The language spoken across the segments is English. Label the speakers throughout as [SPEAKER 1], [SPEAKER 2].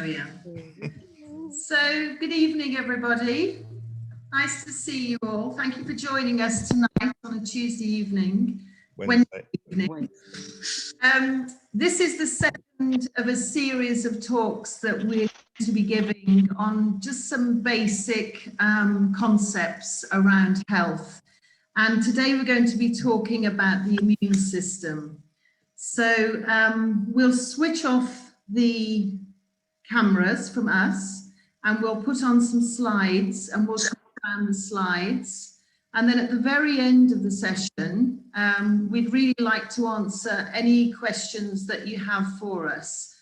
[SPEAKER 1] area. So good evening, everybody. Nice to see you all. Thank you for joining us tonight on a Tuesday evening. Wednesday evening. This is the second of a series of talks that we're going to be giving on just some basic concepts around health. And today we're going to be talking about the immune system. So we'll switch off the cameras from us and we'll put on some slides and we'll come around the slides. And then at the very end of the session, we'd really like to answer any questions that you have for us.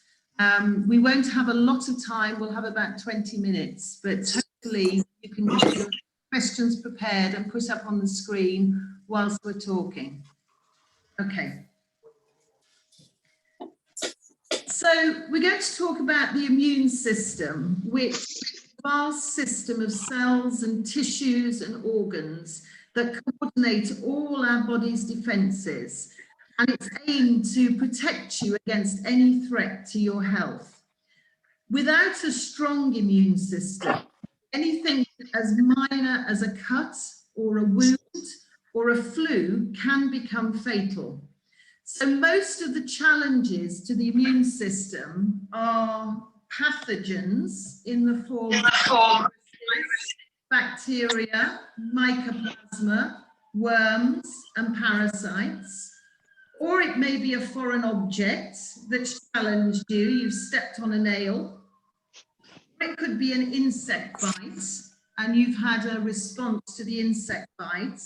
[SPEAKER 1] We won't have a lot of time, we'll have about 20 minutes, but hopefully you can get your questions prepared and put up on the screen whilst we're talking. Okay. So we're going to talk about the immune system, which is a vast system of cells and tissues and organs that coordinate all our body's defenses, and it's aimed to protect you against any threat to your health. Without a strong immune system, anything as minor as a cut or a wound or a flu can become fatal. So most of the challenges to the immune system are pathogens in the form of bacteria, mycoplasma, worms, and parasites. Or it may be a foreign object that's challenged you, you've stepped on a nail. It could be an insect bite and you've had a response to the insect bite.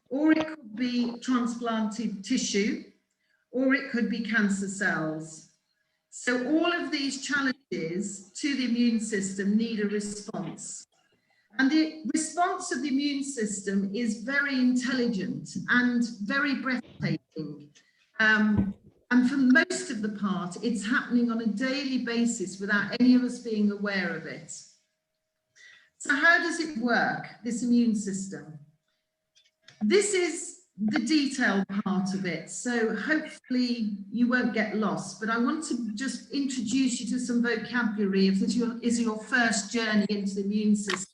[SPEAKER 1] Or it could be transplanted tissue, or it could be cancer cells. So all of these challenges to the immune system need a response. And the response of the immune system is very intelligent and very breathtaking. And for most of the part, it's happening on a daily basis without any of us being aware of it. So how does it work, this immune system? This is the detailed part of it, so hopefully you won't get lost, but I want to just introduce you to some vocabulary if this is your first journey into the immune system.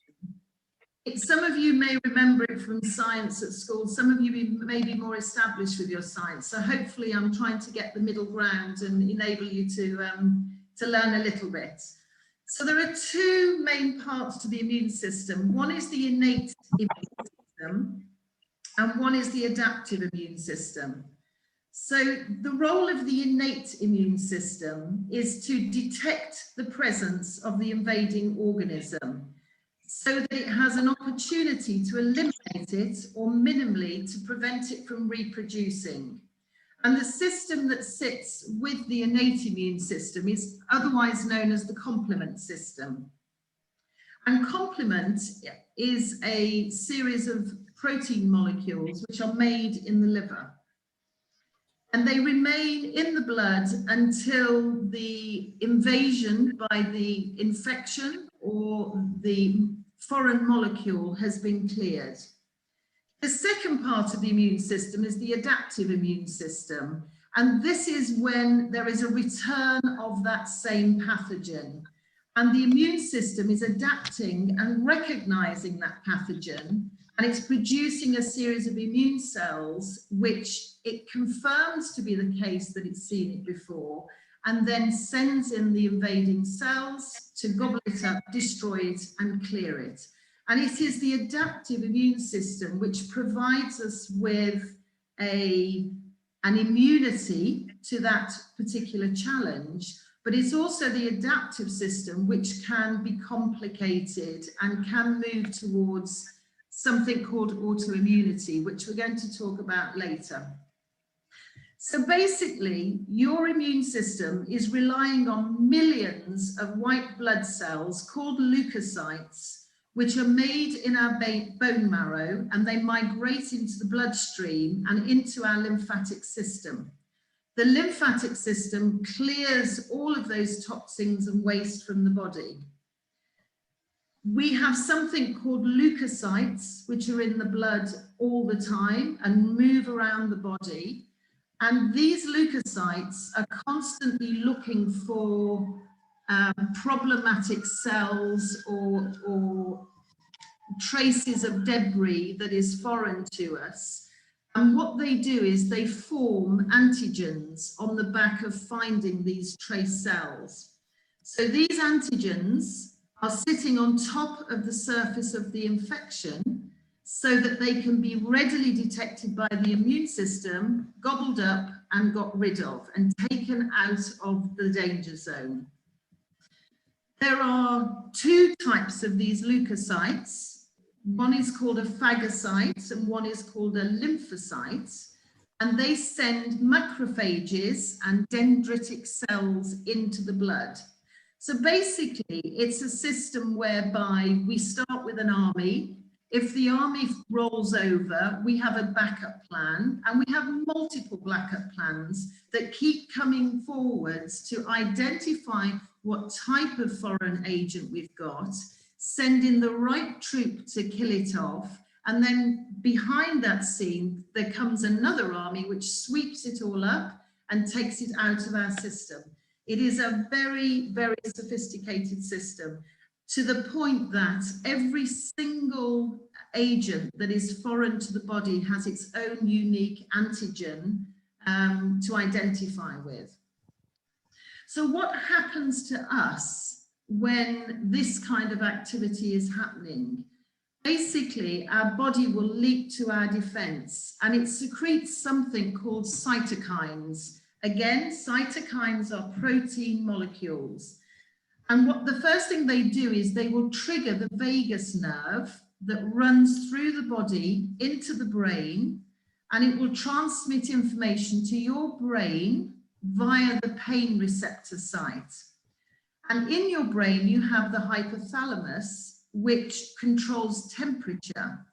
[SPEAKER 1] Some of you may remember it from science at school, some of you may be more established with your science, so hopefully I'm trying to get the middle ground and enable you to learn a little bit. So there are two main parts to the immune system. One is the innate immune system, and one is the adaptive immune system. So the role of the innate immune system is to detect the presence of the invading organism so that it has an opportunity to eliminate it or minimally to prevent it from reproducing. And the system that sits with the innate immune system is otherwise known as the complement system. And complement is a series of protein molecules which are made in the liver. And they remain in the blood until the invasion by the infection or the foreign molecule has been cleared. The second part of the immune system is the adaptive immune system. And this is when there is a return of that same pathogen. And the immune system is adapting and recognizing that pathogen, and it's producing a series of immune cells, which it confirms to be the case that it's seen it before, and then sends in the invading cells to gobble it up, destroy it, and clear it. And it is the adaptive immune system which provides us with an immunity to that particular challenge, but it's also the adaptive system which can be complicated and can move towards something called autoimmunity, which we're going to talk about later. So basically, your immune system is relying on millions of white blood cells called leukocytes, which are made in our bone marrow, and they migrate into the bloodstream and into our lymphatic system. The lymphatic system clears all of those toxins and waste from the body. We have something called leukocytes, which are in the blood all the time and move around the body. And these leukocytes are constantly looking for problematic cells or traces of debris that is foreign to us. And what they do is they form antigens on the back of finding these trace cells. So these antigens are sitting on top of the surface of the infection so that they can be readily detected by the immune system, gobbled up and got rid of and taken out of the danger zone. There are two types of these leukocytes. One is called a phagocyte and one is called a lymphocyte. And they send macrophages and dendritic cells into the blood. So basically, it's a system whereby we start with an army. If the army rolls over, we have a backup plan, and we have multiple backup plans that keep coming forwards to identify what type of foreign agent we've got, send in the right troop to kill it off, and then behind that scene, there comes another army which sweeps it all up and takes it out of our system. It is a very, very sophisticated system, to the point that every single agent that is foreign to the body has its own unique antigen to identify with. So what happens to us when this kind of activity is happening? Basically, our body will leap to our defense and it secretes something called cytokines. Again, cytokines are protein molecules. And what the first thing they do is they will trigger the vagus nerve that runs through the body into the brain, and it will transmit information to your brain via the pain receptor site. And in your brain, you have the hypothalamus, which controls temperature.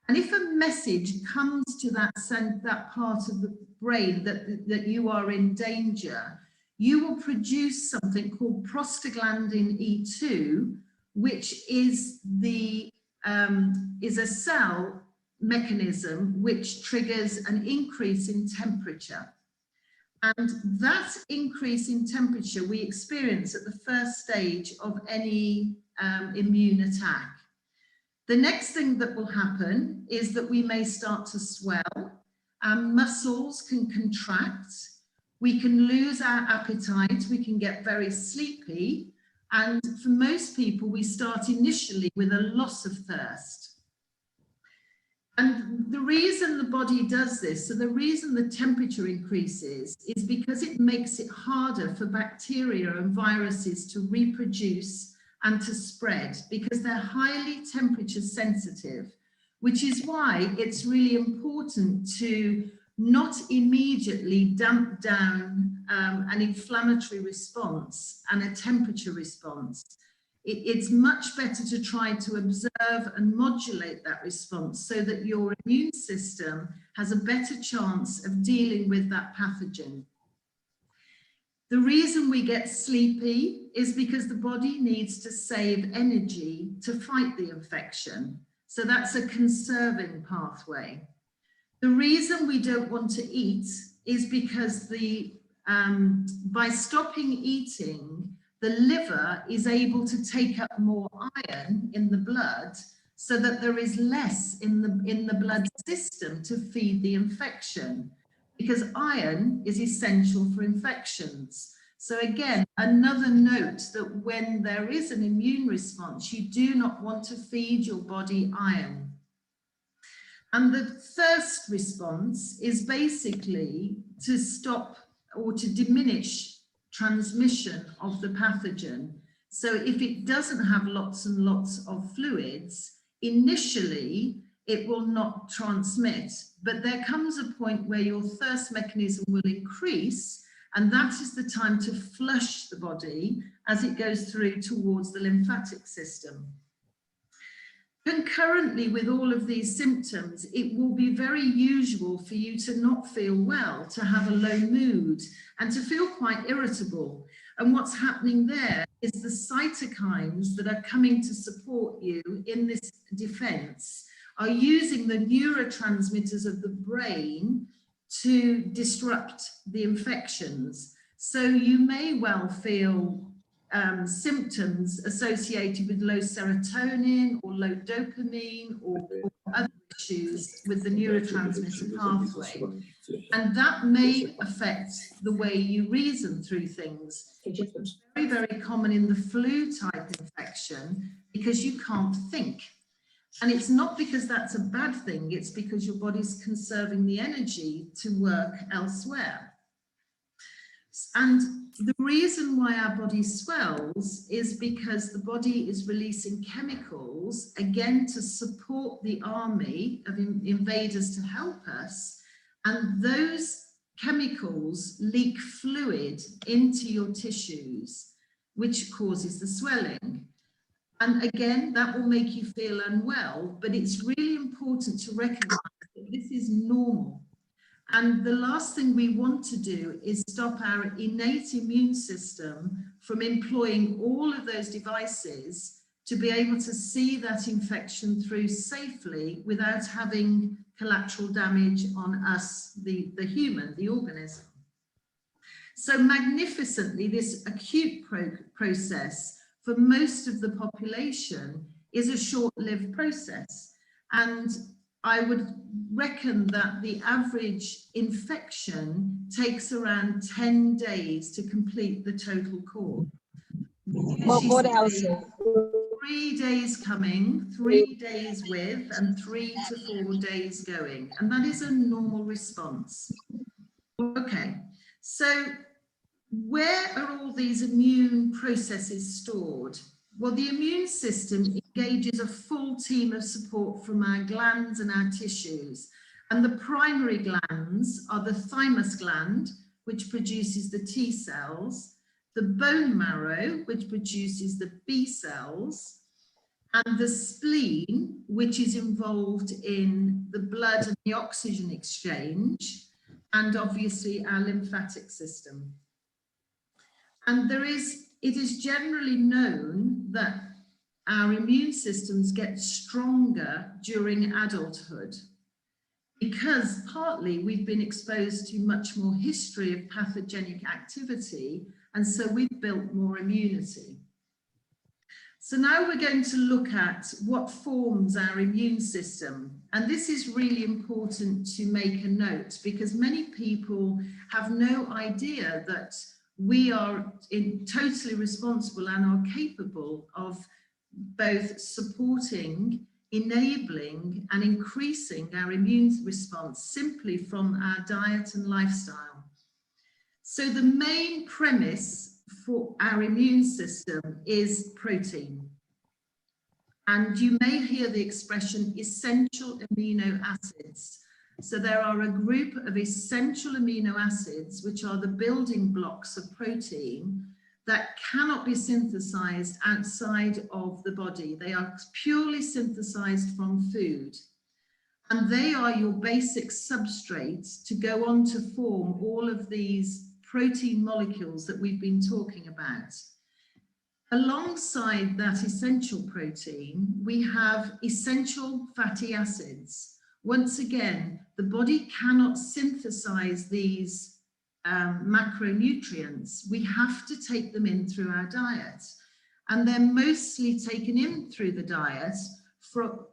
[SPEAKER 1] And if a message comes to that part of the brain that you are in danger, you will produce something called prostaglandin E2, which is a cell mechanism which triggers an increase in temperature. And that increase in temperature we experience at the first stage of any immune attack. The next thing that will happen is that we may start to swell, our muscles can contract, we can lose our appetite, we can get very sleepy, and for most people, we start initially with a loss of thirst. And the reason the body does this, so the reason the temperature increases, is because it makes it harder for bacteria and viruses to reproduce and to spread, because they're highly temperature sensitive, which is why it's really important to not immediately damp down an inflammatory response and a temperature response. It's much better to try to observe and modulate that response so that your immune system has a better chance of dealing with that pathogen. The reason we get sleepy is because the body needs to save energy to fight the infection. So that's a conserving pathway. The reason we don't want to eat is because by stopping eating, the liver is able to take up more iron in the blood so that there is less in the blood system to feed the infection, because iron is essential for infections. So again, another note that when there is an immune response, you do not want to feed your body iron. And the thirst response is basically to stop or to diminish transmission of the pathogen. So if it doesn't have lots and lots of fluids, initially it will not transmit, but there comes a point where your thirst mechanism will increase, and that is the time to flush the body as it goes through towards the lymphatic system. Concurrently with all of these symptoms, it will be very usual for you to not feel well, to have a low mood, and to feel quite irritable. And what's happening there is the cytokines that are coming to support you in this defense are using the neurotransmitters of the brain to disrupt the infections. So you may well feel symptoms associated with low serotonin or low dopamine or other issues with the neurotransmitter pathway. And that may affect the way you reason through things. It's very, very common in the flu type infection because you can't think. And it's not because that's a bad thing, it's because your body's conserving the energy to work elsewhere. And the reason why our body swells is because the body is releasing chemicals, again, to support the army of invaders to help us. And those chemicals leak fluid into your tissues, which causes the swelling. And again, that will make you feel unwell, but it's really important to recognize that this is normal. And the last thing we want to do is stop our innate immune system from employing all of those devices to be able to see that infection through safely without having collateral damage on us, the human, the organism. So magnificently, this acute process for most of the population is a short-lived process. And I would reckon that the average infection takes around 10 days to complete the total course. 3 days coming, 3 days with, and 3 to 4 days going. And that is a normal response. Okay, so where are all these immune processes stored? Well, the immune system engages a full team of support from our glands and our tissues. And the primary glands are the thymus gland, which produces the T cells, the bone marrow, which produces the B cells, and the spleen, which is involved in the blood and the oxygen exchange, and obviously our lymphatic system. And it is generally known that our immune systems get stronger during adulthood because partly we've been exposed to much more history of pathogenic activity, and so we've built more immunity. So now we're going to look at what forms our immune system. And this is really important to make a note because many people have no idea that we are totally responsible and are capable of both supporting, enabling, and increasing our immune response simply from our diet and lifestyle. So the main premise for our immune system is protein. And you may hear the expression essential amino acids. So there are a group of essential amino acids, which are the building blocks of protein that cannot be synthesized outside of the body. They are purely synthesized from food. And they are your basic substrates to go on to form all of these protein molecules that we've been talking about. Alongside that essential protein, we have essential fatty acids. Once again, the body cannot synthesize these macronutrients. We have to take them in through our diet. And they're mostly taken in through the diet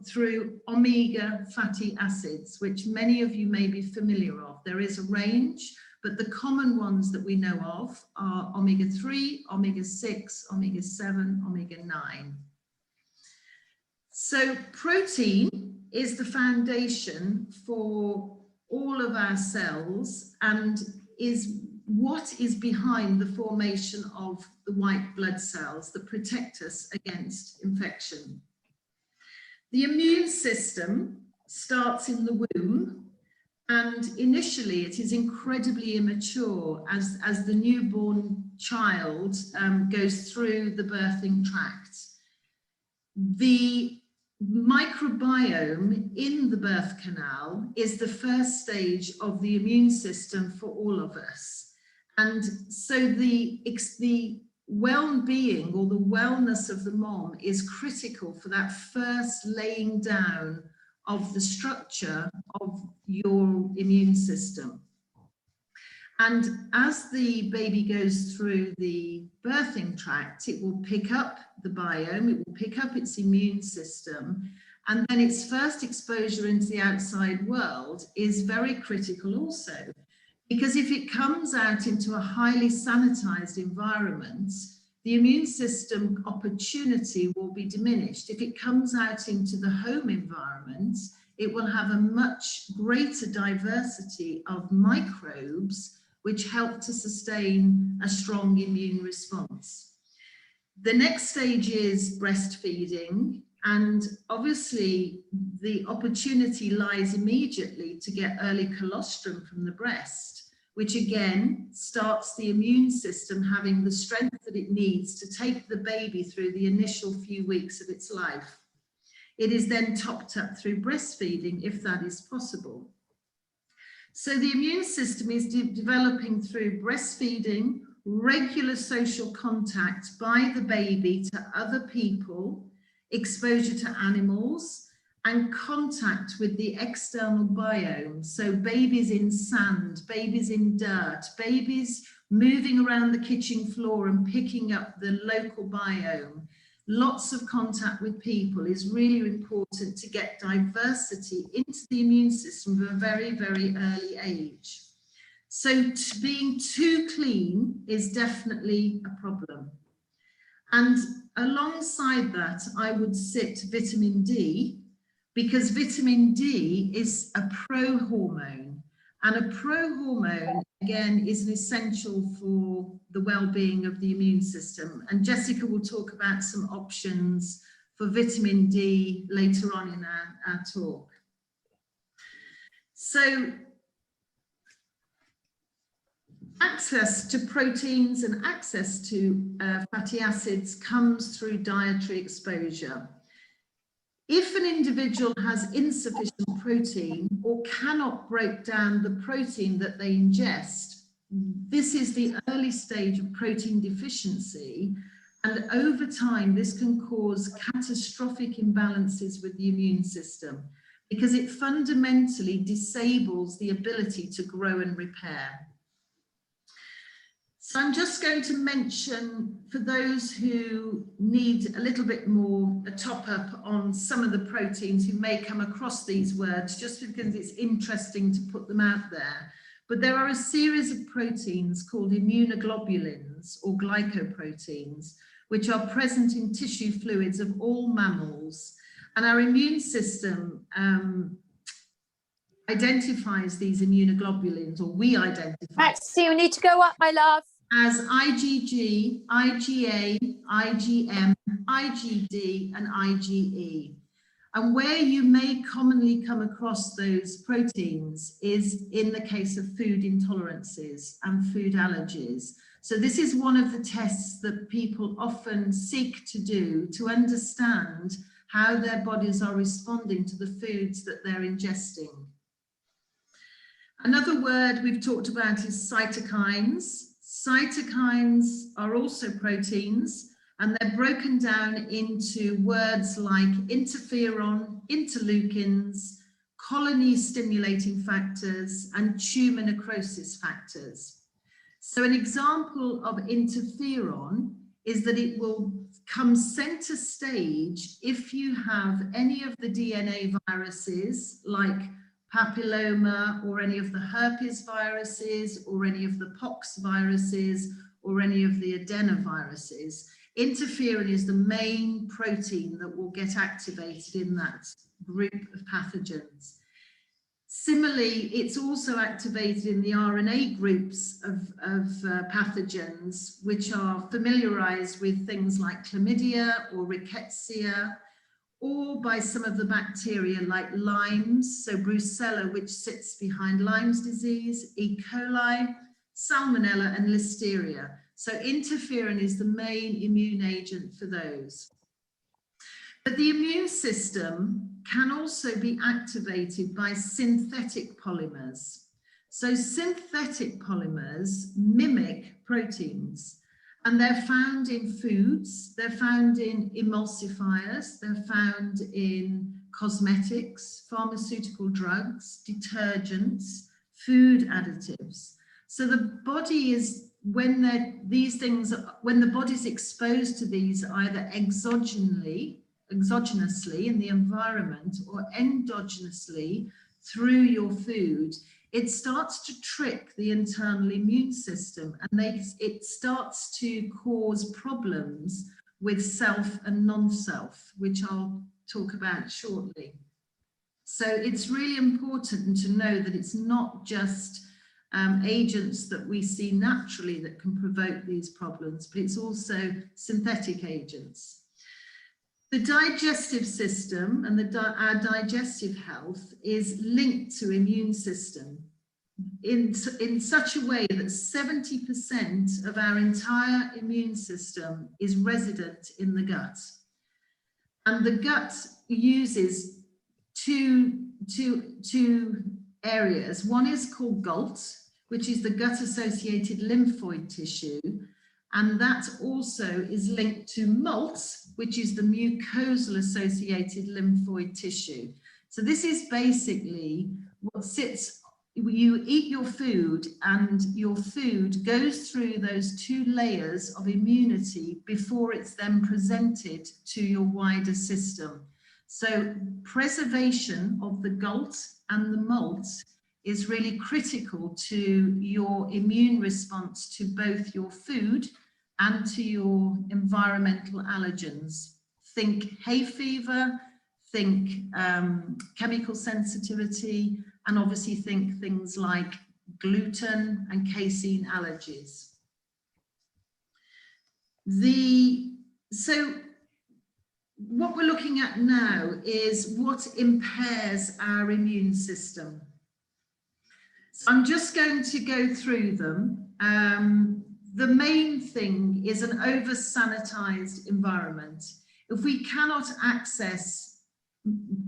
[SPEAKER 1] through omega fatty acids, which many of you may be familiar of. There is a range, but the common ones that we know of are omega-3, omega-6, omega-7, omega-9. So protein is the foundation for all of our cells and is what is behind the formation of the white blood cells that protect us against infection. The immune system starts in the womb, and initially it is incredibly immature as the newborn child goes through the birthing tract. The microbiome in the birth canal is the first stage of the immune system for all of us. And so the well-being or the wellness of the mom is critical for that first laying down of the structure of your immune system. And as the baby goes through the birthing tract, it will pick up the biome, it will pick up its immune system, and then its first exposure into the outside world is very critical also. Because if it comes out into a highly sanitized environment, the immune system opportunity will be diminished. If it comes out into the home environment, it will have a much greater diversity of microbes which help to sustain a strong immune response. The next stage is breastfeeding, and obviously the opportunity lies immediately to get early colostrum from the breast, which again starts the immune system having the strength that it needs to take the baby through the initial few weeks of its life. It is then topped up through breastfeeding if that is possible. So the immune system is developing through breastfeeding, regular social contact by the baby to other people, exposure to animals, and contact with the external biome. So babies in sand, babies in dirt, babies moving around the kitchen floor and picking up the local biome. Lots of contact with people is really important to get diversity into the immune system from a very, very early age. So being too clean is definitely a problem. And alongside that, I would sit vitamin D, because vitamin D is a pro-hormone. And a pro-hormone, again, is an essential for the well-being of the immune system. And Jessica will talk about some options for vitamin D later on in our talk. So access to proteins and access to fatty acids comes through dietary exposure. If an individual has insufficient protein or cannot break down the protein that they ingest, this is the early stage of protein deficiency, and over time this can cause catastrophic imbalances with the immune system because it fundamentally disables the ability to grow and repair. So I'm just going to mention, for those who need a little bit more a top up on some of the proteins who may come across these words, just because it's interesting to put them out there. But there are a series of proteins called immunoglobulins or glycoproteins, which are present in tissue fluids of all mammals. And our immune system identifies these immunoglobulins, or we identify.
[SPEAKER 2] Maxie, you need to go up, my love.
[SPEAKER 1] As IgG, IgA, IgM, IgD, and IgE. And where you may commonly come across those proteins is in the case of food intolerances and food allergies. So this is one of the tests that people often seek to do to understand how their bodies are responding to the foods that they're ingesting. Another word we've talked about is cytokines. Cytokines are also proteins, and they're broken down into words like interferon, interleukins, colony stimulating factors, and tumor necrosis factors. So an example of interferon is that it will come center stage if you have any of the DNA viruses like papilloma, or any of the herpes viruses, or any of the pox viruses, or any of the adenoviruses. Interferon is the main protein that will get activated in that group of pathogens. Similarly, it's also activated in the RNA groups of pathogens, which are familiarized with things like chlamydia or rickettsia, or by some of the bacteria like Lyme's, so Brucella, which sits behind Lyme's disease, E. coli, Salmonella, and Listeria. So interferon is the main immune agent for those. But the immune system can also be activated by synthetic polymers. So synthetic polymers mimic proteins. And they're found in foods, they're found in emulsifiers, they're found in cosmetics, pharmaceutical drugs, detergents, food additives. So the body is, when the body's exposed to these either exogenously in the environment or endogenously through your food, it starts to trick the internal immune system, and it starts to cause problems with self and non-self, which I'll talk about shortly. So it's really important to know that it's not just agents that we see naturally that can provoke these problems, but it's also synthetic agents. The digestive system and our digestive health is linked to immune system in such a way that 70% of our entire immune system is resident in the gut. And the gut uses two areas. One is called GALT, which is the gut-associated lymphoid tissue, and that also is linked to MALT, which is the mucosal-associated lymphoid tissue. So this is basically what sits, you eat your food, and your food goes through those two layers of immunity before it's then presented to your wider system. So preservation of the GALT and the MALT is really critical to your immune response to both your food and to your environmental allergens. Think hay fever, think chemical sensitivity, and obviously think things like gluten and casein allergies. So what we're looking at now is what impairs our immune system. So I'm just going to go through them. The main thing is an over-sanitized environment. If we cannot access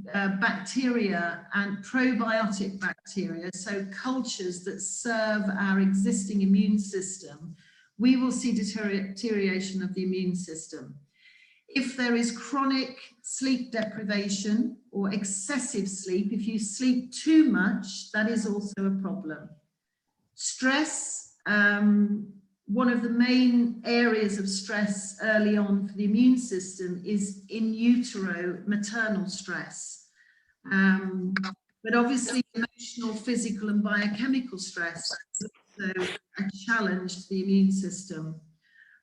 [SPEAKER 1] bacteria and probiotic bacteria, so cultures that serve our existing immune system, we will see deterioration of the immune system. If there is chronic sleep deprivation or excessive sleep, if you sleep too much, that is also a problem. Stress, one of the main areas of stress early on for the immune system is in utero maternal stress. But obviously emotional, physical and biochemical stress is also a challenge to the immune system.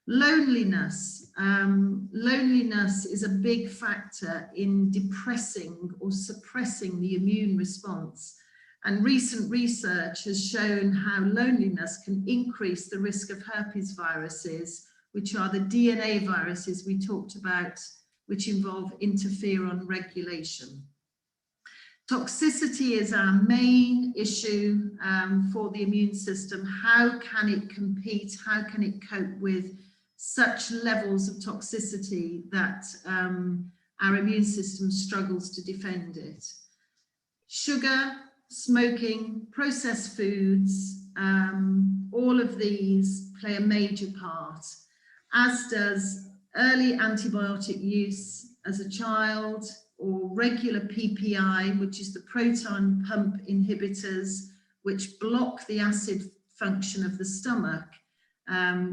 [SPEAKER 1] Loneliness. Loneliness is a big factor in depressing or suppressing the immune response. And recent research has shown how loneliness can increase the risk of herpes viruses, which are the DNA viruses we talked about, which involve interferon regulation. Toxicity is our main issue for the immune system. How can it compete? How can it cope with such levels of toxicity that our immune system struggles to defend it? Sugar, smoking, processed foods, all of these play a major part, as does early antibiotic use as a child, or regular PPI, which is the proton pump inhibitors, which block the acid function of the stomach,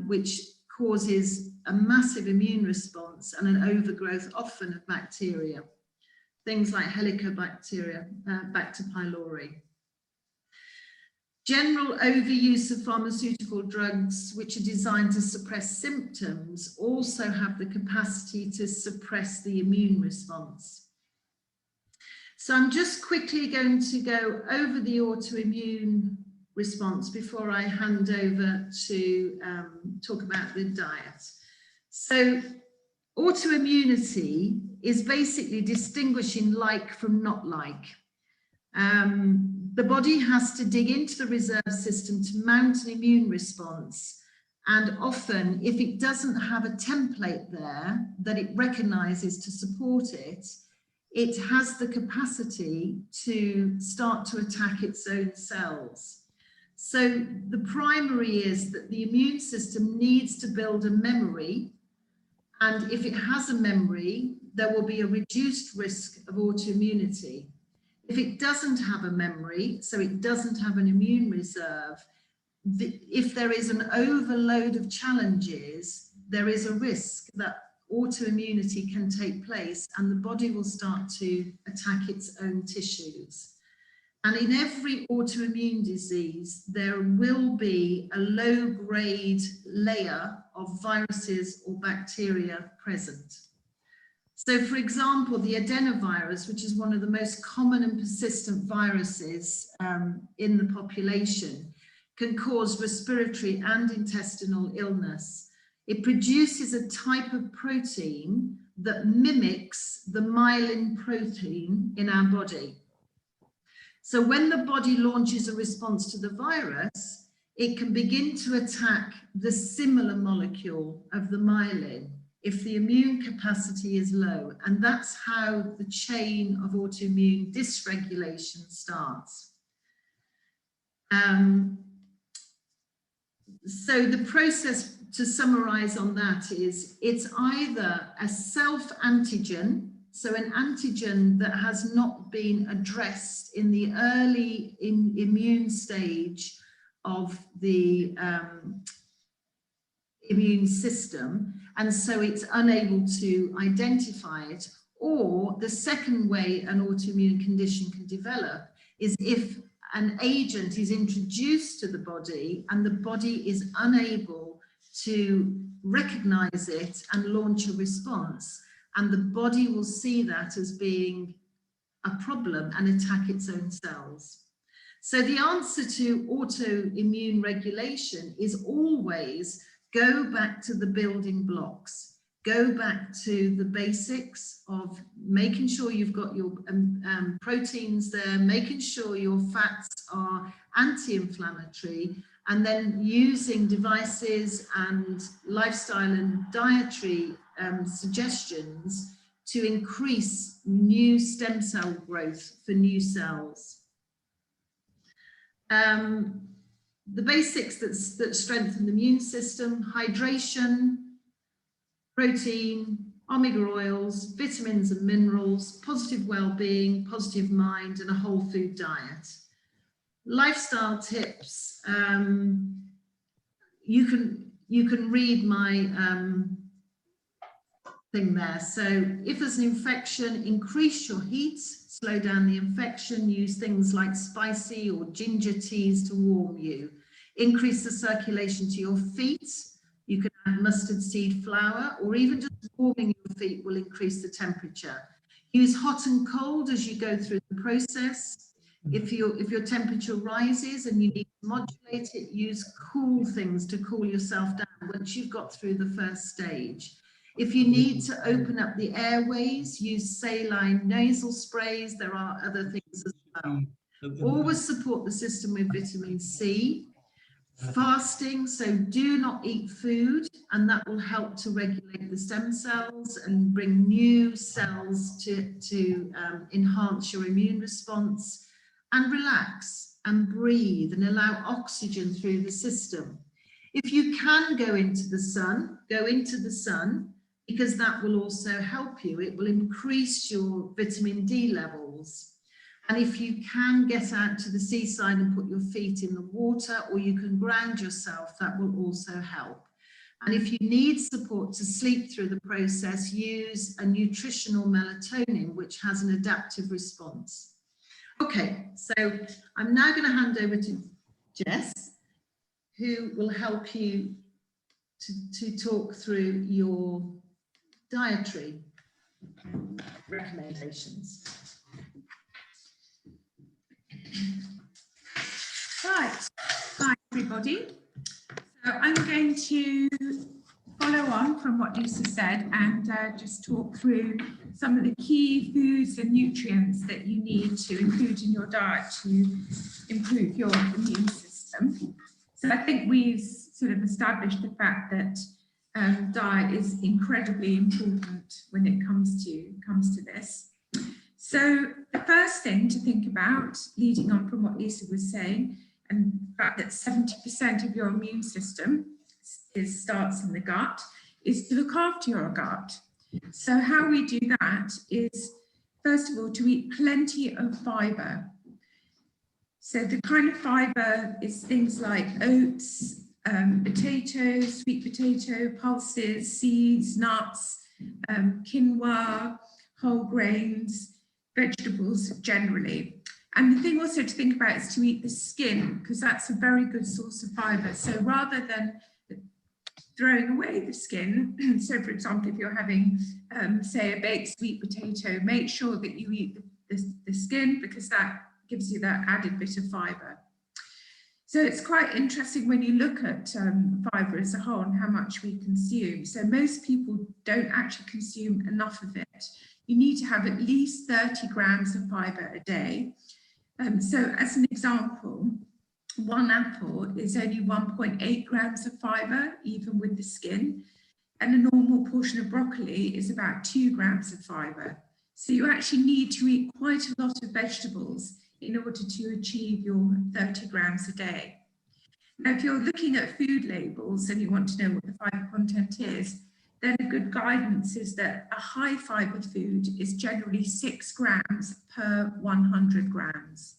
[SPEAKER 1] which causes a massive immune response and an overgrowth often of bacteria. Things like Helicobacter pylori. General overuse of pharmaceutical drugs, which are designed to suppress symptoms, also have the capacity to suppress the immune response. So I'm just quickly going to go over the autoimmune response before I hand over to talk about the diet. So autoimmunity is basically distinguishing like from not like. The body has to dig into the reserve system to mount an immune response. And often, if it doesn't have a template there that it recognizes to support it, it has the capacity to start to attack its own cells. So the primary is that the immune system needs to build a memory. And if it has a memory, there will be a reduced risk of autoimmunity. If it doesn't have a memory, so it doesn't have an immune reserve, if there is an overload of challenges, there is a risk that autoimmunity can take place and the body will start to attack its own tissues. And in every autoimmune disease, there will be a low-grade layer of viruses or bacteria present. So, for example, the adenovirus, which is one of the most common and persistent viruses in the population, can cause respiratory and intestinal illness. It produces a type of protein that mimics the myelin protein in our body. So when the body launches a response to the virus, it can begin to attack the similar molecule of the myelin if the immune capacity is low. And that's how the chain of autoimmune dysregulation starts. So the process, to summarize on that, is it's either a self-antigen, so an antigen that has not been addressed in the early immune stage of the immune system, and so it's unable to identify it. Or the second way an autoimmune condition can develop is if an agent is introduced to the body and the body is unable to recognize it and launch a response, and the body will see that as being a problem and attack its own cells. So the answer to autoimmune regulation is always go back to the building blocks. Go back to the basics of making sure you've got your proteins there, making sure your fats are anti-inflammatory, and then using devices and lifestyle and dietary suggestions to increase new stem cell growth for new cells. The basics that strengthen the immune system: hydration, protein, omega oils, vitamins and minerals, positive well-being, positive mind, and a whole food diet. Lifestyle tips, you can read my thing there. So if there's an infection, increase your heat, slow down the infection, use things like spicy or ginger teas to warm you. Increase the circulation to your feet. You can add mustard seed flour, or even just warming your feet will increase the temperature. Use hot and cold as you go through the process. If your temperature rises and you need to modulate it, use cool things to cool yourself down once you've got through the first stage. If you need to open up the airways, use saline nasal sprays. There are other things as well. Always support the system with vitamin C. Fasting, so do not eat food, and that will help to regulate the stem cells and bring new cells to enhance your immune response. And relax and breathe and allow oxygen through the system. If you can go into the sun, because that will also help you. It will increase your vitamin D levels. And if you can get out to the seaside and put your feet in the water, or you can ground yourself, that will also help. And if you need support to sleep through the process, use a nutritional melatonin, which has an adaptive response. Okay, so I'm now going to hand over to Jess, who will help you to talk through your dietary recommendations.
[SPEAKER 3] Right, hi everybody. So I'm going to follow on from what Lisa said and just talk through some of the key foods and nutrients that you need to include in your diet to improve your immune system. So I think we've sort of established the fact that diet is incredibly important when it comes to this. So the first thing to think about, leading on from what Lisa was saying, and the fact that 70% of your immune system starts in the gut, is to look after your gut. So how we do that is, first of all, to eat plenty of fibre. So the kind of fibre is things like oats, potatoes, sweet potato, pulses, seeds, nuts, quinoa, whole grains, vegetables generally. And the thing also to think about is to eat the skin, because that's a very good source of fibre. So rather than throwing away the skin, so for example, if you're having, say, a baked sweet potato, make sure that you eat the skin, because that gives you that added bit of fibre. So it's quite interesting when you look at fibre as a whole and how much we consume. So most people don't actually consume enough of it. You need to have at least 30 grams of fibre a day. So as an example, one apple is only 1.8 grams of fibre, even with the skin, and a normal portion of broccoli is about 2 grams of fibre. So you actually need to eat quite a lot of vegetables in order to achieve your 30 grams a day. Now, if you're looking at food labels and you want to know what the fibre content is, then a good guidance is that a high fibre food is generally 6 grams per 100 grams.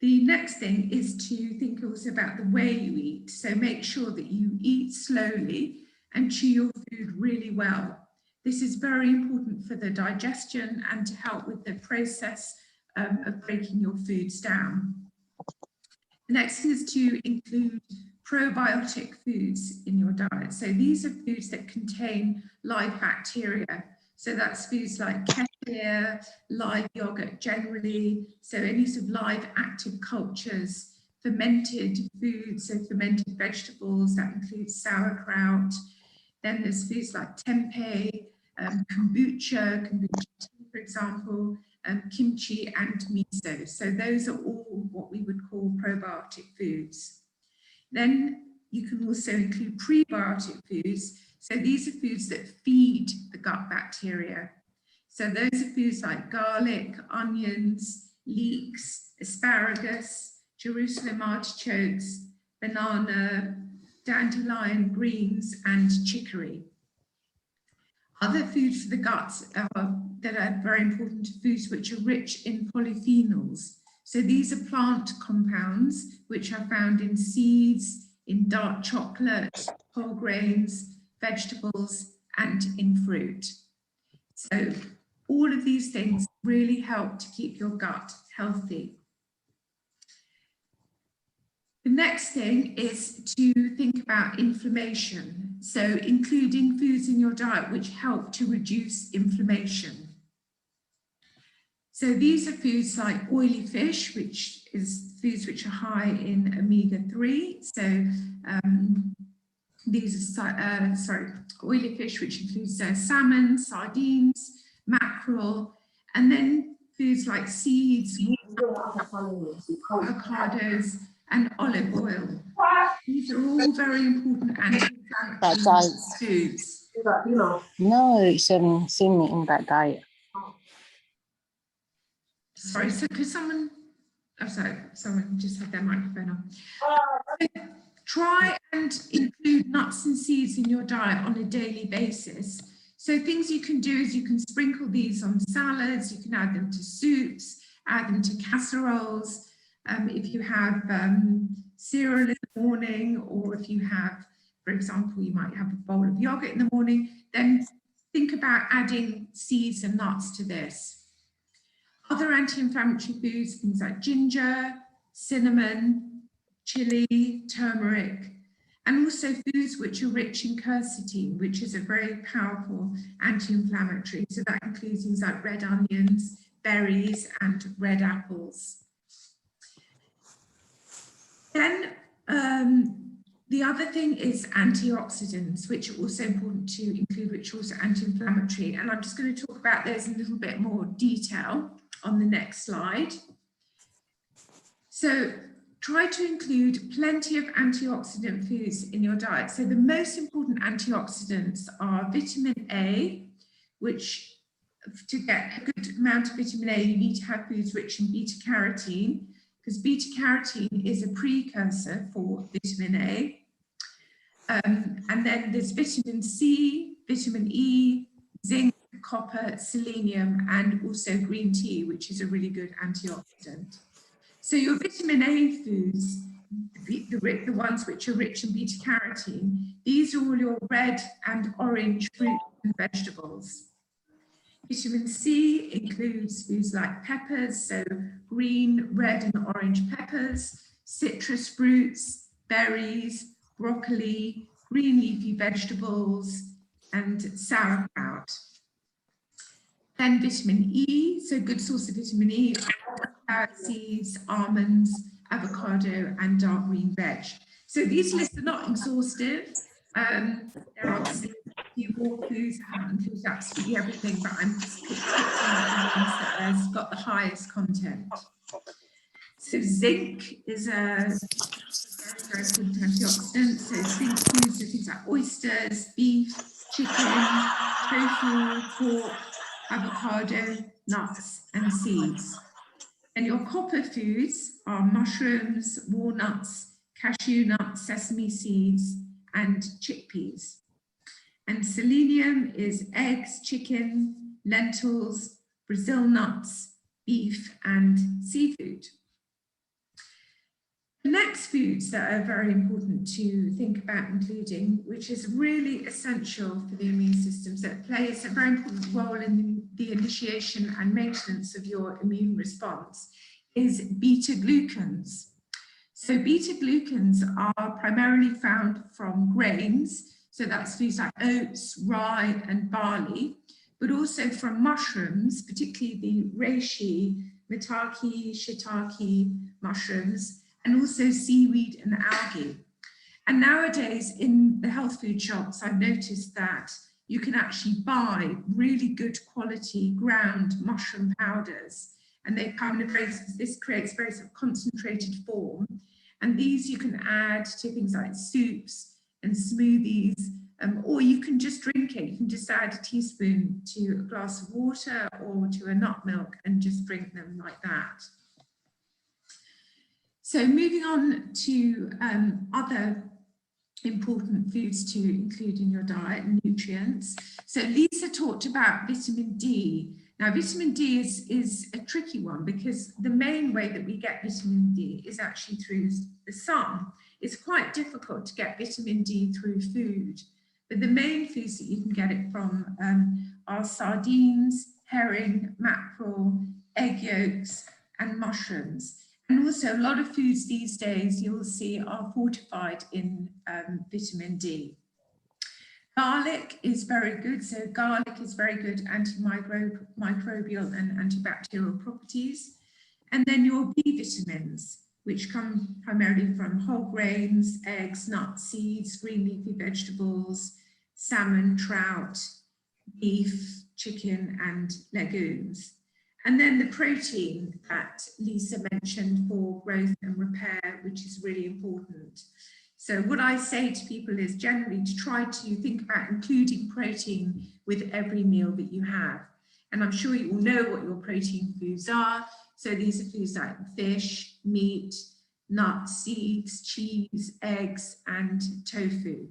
[SPEAKER 3] The next thing is to think also about the way you eat. So make sure that you eat slowly and chew your food really well. This is very important for the digestion and to help with the process of breaking your foods down. The next is to include probiotic foods in your diet. So these are foods that contain live bacteria. So that's foods like kefir, live yogurt generally. So any sort of live active cultures, fermented foods, so fermented vegetables, that includes sauerkraut. Then there's foods like tempeh, kombucha tea, for example, kimchi and miso. So those are all what we would call probiotic foods. Then you can also include prebiotic foods. So these are foods that feed the gut bacteria. So those are foods like garlic, onions, leeks, asparagus, Jerusalem artichokes, banana, dandelion greens, and chicory. Other foods for the gut that are very important are foods which are rich in polyphenols. So these are plant compounds which are found in seeds, in dark chocolate, whole grains, vegetables, and in fruit. So all of these things really help to keep your gut healthy. The next thing is to think about inflammation. So including foods in your diet which help to reduce inflammation. So these are foods like oily fish, which is foods which are high in omega-3. So these are, oily fish, which includes salmon, sardines, mackerel, and then foods like seeds, avocados, and olive oil. These are all very important anti-inflammatory foods.
[SPEAKER 4] No, it's seen me in that diet.
[SPEAKER 3] Sorry, so could someone, oh sorry, someone just had their microphone on. So try and include nuts and seeds in your diet on a daily basis. So things you can do is you can sprinkle these on salads, you can add them to soups, add them to casseroles. If you have cereal in the morning, or if you have, for example, you might have a bowl of yogurt in the morning, then think about adding seeds and nuts to this. Other anti-inflammatory foods, things like ginger, cinnamon, chili, turmeric, and also foods which are rich in quercetin, which is a very powerful anti-inflammatory. So that includes things like red onions, berries, and red apples. Then the other thing is antioxidants, which are also important to include, which are also anti-inflammatory. And I'm just going to talk about those in a little bit more detail on the next slide. So try to include plenty of antioxidant foods in your diet. So the most important antioxidants are vitamin A, which to get a good amount of vitamin A, you need to have foods rich in beta carotene, because beta carotene is a precursor for vitamin A. And then there's vitamin C, vitamin E, zinc, copper, selenium, and also green tea, which is a really good antioxidant. So your vitamin A foods, the ones which are rich in beta carotene, these are all your red and orange fruits and vegetables. Vitamin C includes foods like peppers, so green, red and orange peppers, citrus fruits, berries, broccoli, green leafy vegetables, and sauerkraut. Then vitamin E, so good source of vitamin E, are seeds, almonds, avocado, and dark green veg. So these lists are not exhaustive. There are obviously a few more foods. I haven't included absolutely everything, but I'm just picking out the ones that has got the highest content. So zinc is a very important antioxidant. So zinc foods are things like oysters, beef, chicken, tofu, pork, avocado, nuts, and seeds. And your copper foods are mushrooms, walnuts, cashew nuts, sesame seeds, and chickpeas. And selenium is eggs, chicken, lentils, Brazil nuts, beef, and seafood. The next foods that are very important to think about including, which is really essential for the immune systems, that plays a very important role in the initiation and maintenance of your immune response, is beta glucans. So beta glucans are primarily found from grains, so that's foods like oats, rye and barley, but also from mushrooms, particularly the reishi, maitake, shiitake mushrooms, and also seaweed and algae. And nowadays in the health food shops, I've noticed that you can actually buy really good quality ground mushroom powders, and they come in a very, this creates very sort of concentrated form. And these you can add to things like soups and smoothies, or you can just drink it. You can just add a teaspoon to a glass of water or to a nut milk and just drink them like that. So moving on to other important foods to include in your diet and nutrients. So Lisa talked about vitamin D. Now vitamin D is a tricky one because the main way that we get vitamin D is actually through the sun. It's quite difficult to get vitamin D through food, but the main foods that you can get it from are sardines, herring, mackerel, egg yolks, and mushrooms. And also a lot of foods these days you'll see are fortified in vitamin D. Garlic is very good. So garlic is very good antimicrobial and antibacterial properties. And then your B vitamins, which come primarily from whole grains, eggs, nuts, seeds, green leafy vegetables, salmon, trout, beef, chicken, and legumes. And then the protein that Lisa mentioned for growth and repair, which is really important. So what I say to people is generally to try to think about including protein with every meal that you have. And I'm sure you all know what your protein foods are. So these are foods like fish, meat, nuts, seeds, cheese, eggs, and tofu,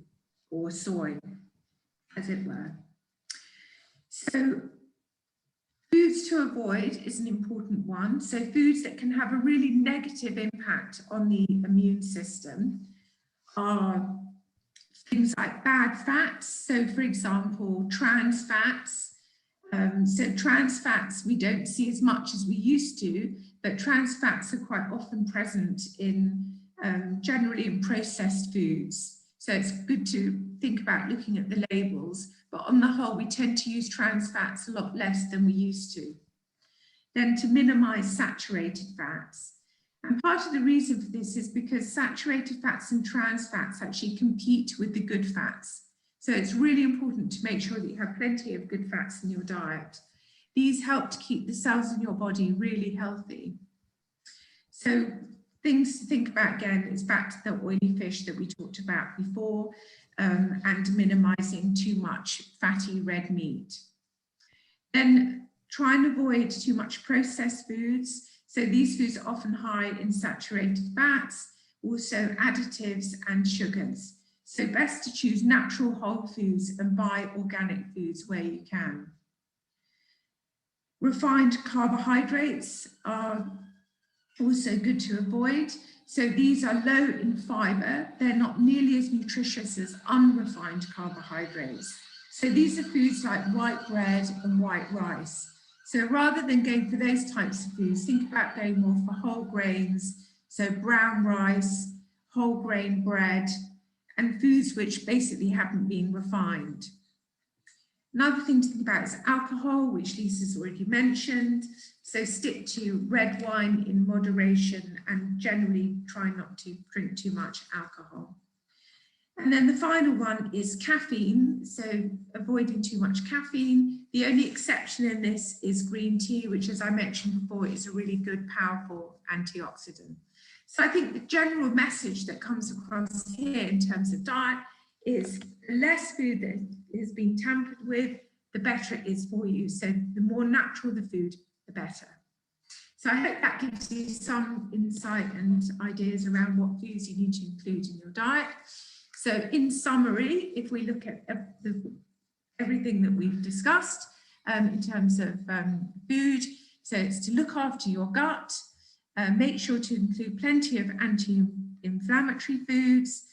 [SPEAKER 3] or soy, as it were. So foods to avoid is an important one. So foods that can have a really negative impact on the immune system are things like bad fats. So for example, trans fats. So trans fats we don't see as much as we used to, but trans fats are quite often present in generally in processed foods. So it's good to think about looking at the labels, but on the whole, we tend to use trans fats a lot less than we used to. Then to minimize saturated fats. And part of the reason for this is because saturated fats and trans fats actually compete with the good fats. So it's really important to make sure that you have plenty of good fats in your diet. These help to keep the cells in your body really healthy. So things to think about again is back to the oily fish that we talked about before, and minimizing too much fatty red meat. Then try and avoid too much processed foods. So these foods are often high in saturated fats, also additives and sugars. So best to choose natural whole foods and buy organic foods where you can. Refined carbohydrates are also good to avoid. So these are low in fibre. They're not nearly as nutritious as unrefined carbohydrates. So these are foods like white bread and white rice. So rather than going for those types of foods, think about going more for whole grains, so brown rice, whole grain bread, and foods which basically haven't been refined. Another thing to think about is alcohol, which Lisa's already mentioned. So stick to red wine in moderation and generally try not to drink too much alcohol. And then the final one is caffeine. So avoiding too much caffeine. The only exception in this is green tea, which, as I mentioned before, is a really good, powerful antioxidant. So I think the general message that comes across here in terms of diet is less food that is being tampered with, the better it is for you. So the more natural the food, the better. So I hope that gives you some insight and ideas around what foods you need to include in your diet. So in summary, if we look at everything that we've discussed in terms of food, so it's to look after your gut, make sure to include plenty of anti-inflammatory foods,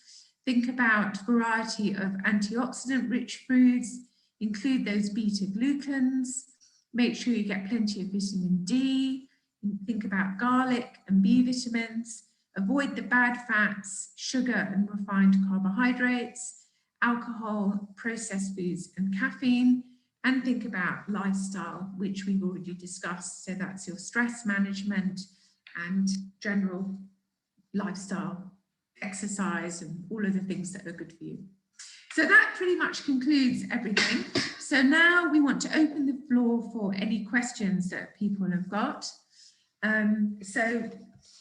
[SPEAKER 3] think about variety of antioxidant-rich foods, include those beta-glucans, make sure you get plenty of vitamin D, think about garlic and B vitamins, avoid the bad fats, sugar and refined carbohydrates, alcohol, processed foods and caffeine, and think about lifestyle, which we've already discussed. So that's your stress management and general lifestyle, exercise, and all of the things that are good for you. So that pretty much concludes everything. So now we want to open the floor for any questions that people have got. So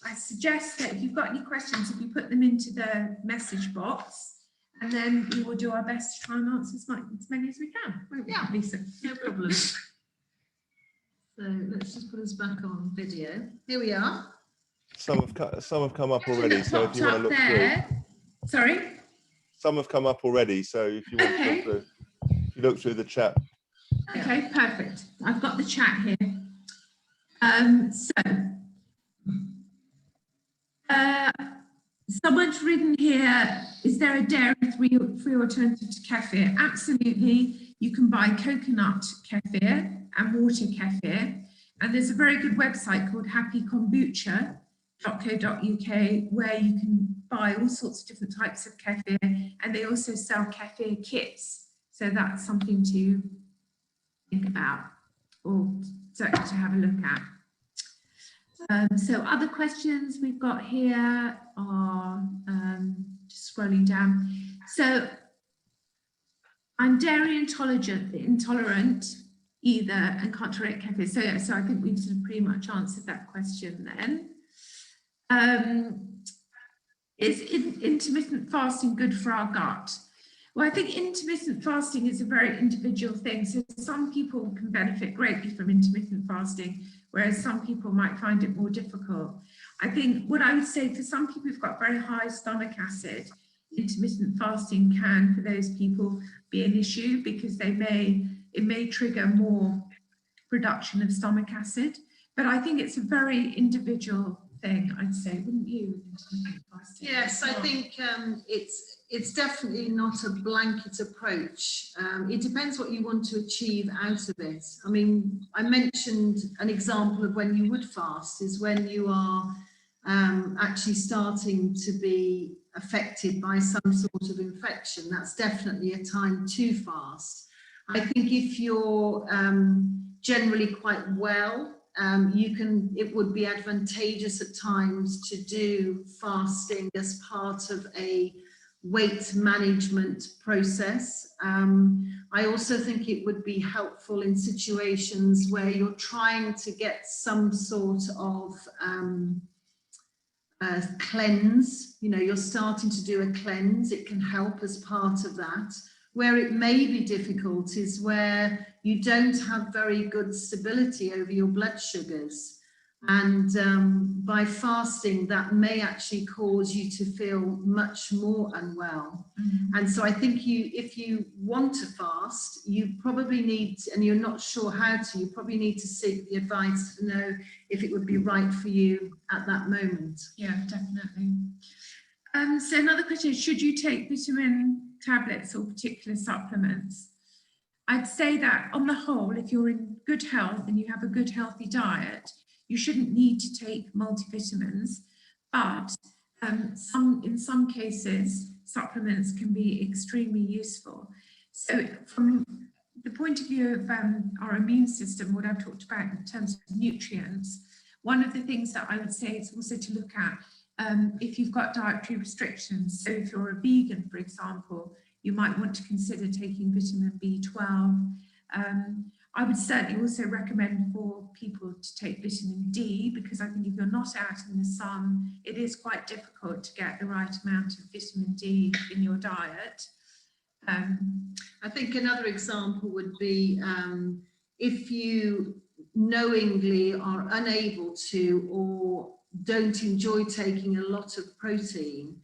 [SPEAKER 3] I suggest that if you've got any questions, if you put them into the message box, and then we will do our best to try and answer as many as we can. Won't we, Lisa?
[SPEAKER 1] No problem. So let's just put us back on video. Here we are.
[SPEAKER 5] Some have come up already, so if you want to look
[SPEAKER 3] there.
[SPEAKER 5] through.
[SPEAKER 3] Sorry?
[SPEAKER 5] Some have come up already, so if you want to look through, if you look through the chat.
[SPEAKER 3] Okay, perfect. I've got the chat here. Someone's written here, is there a dairy-free alternative to kefir? Absolutely. You can buy coconut kefir and water kefir. And there's a very good website called happykombucha.co.uk where you can buy all sorts of different types of kefir, and they also sell kefir kits. So that's something to think about or certainly to have a look at. So other questions we've got here are just scrolling down. So I'm dairy intolerant either and can't tolerate kefir. So I think we've sort of pretty much answered that question then. Is intermittent fasting good for our gut? Well, I think intermittent fasting is a very individual thing. So some people can benefit greatly from intermittent fasting, whereas some people might find it more difficult. I think what I would say for some people who've got very high stomach acid, intermittent fasting can, for those people, be an issue because it may trigger more production of stomach acid. But I think it's a very individual thing, I'd say, wouldn't you?
[SPEAKER 1] Yes, I think it's definitely not a blanket approach. It depends what you want to achieve out of it. I mean, I mentioned an example of when you would fast is when you are actually starting to be affected by some sort of infection. That's definitely a time to fast. I think if you're generally quite well, it would be advantageous at times to do fasting as part of a weight management process. I also think it would be helpful in situations where you're trying to get some sort of cleanse. You know, you're starting to do a cleanse. It can help as part of that. Where it may be difficult is where you don't have very good stability over your blood sugars. And by fasting, that may actually cause you to feel much more unwell. And so I think if you want to fast, you probably need, and you're not sure how to, you probably need to seek the advice to know if it would be right for you at that moment.
[SPEAKER 3] Yeah, definitely. So another question is, should you take vitamin tablets or particular supplements? I'd say that on the whole, if you're in good health and you have a good healthy diet, you shouldn't need to take multivitamins, but in some cases, supplements can be extremely useful. So from the point of view of our immune system, what I've talked about in terms of nutrients, one of the things that I would say is also to look at if you've got dietary restrictions. So if you're a vegan, for example, you might want to consider taking vitamin B12. I would certainly also recommend for people to take vitamin D, because I think if you're not out in the sun, it is quite difficult to get the right amount of vitamin D in your diet.
[SPEAKER 1] I think another example would be if you knowingly are unable to or don't enjoy taking a lot of protein,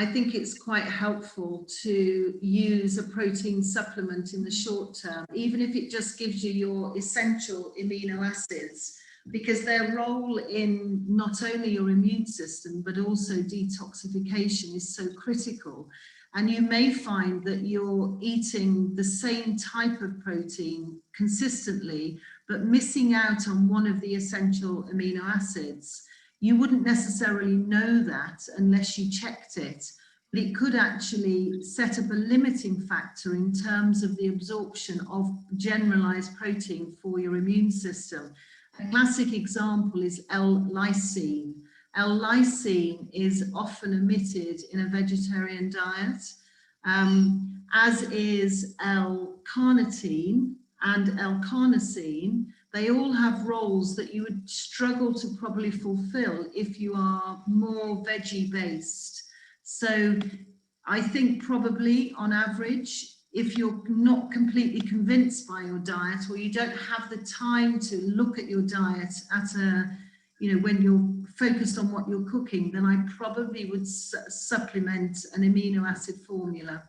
[SPEAKER 1] I think it's quite helpful to use a protein supplement in the short term, even if it just gives you your essential amino acids, because their role in not only your immune system, but also detoxification is so critical. And you may find that you're eating the same type of protein consistently, but missing out on one of the essential amino acids. You wouldn't necessarily know that unless you checked it, but it could actually set up a limiting factor in terms of the absorption of generalized protein for your immune system. A classic example is L-lysine. L-lysine is often omitted in a vegetarian diet, as is L-carnitine and L-carnosine. They all have roles that you would struggle to probably fulfill if you are more veggie based. So I think probably on average, if you're not completely convinced by your diet, or you don't have the time to look at your diet at a, when you're focused on what you're cooking, then I probably would supplement an amino acid formula.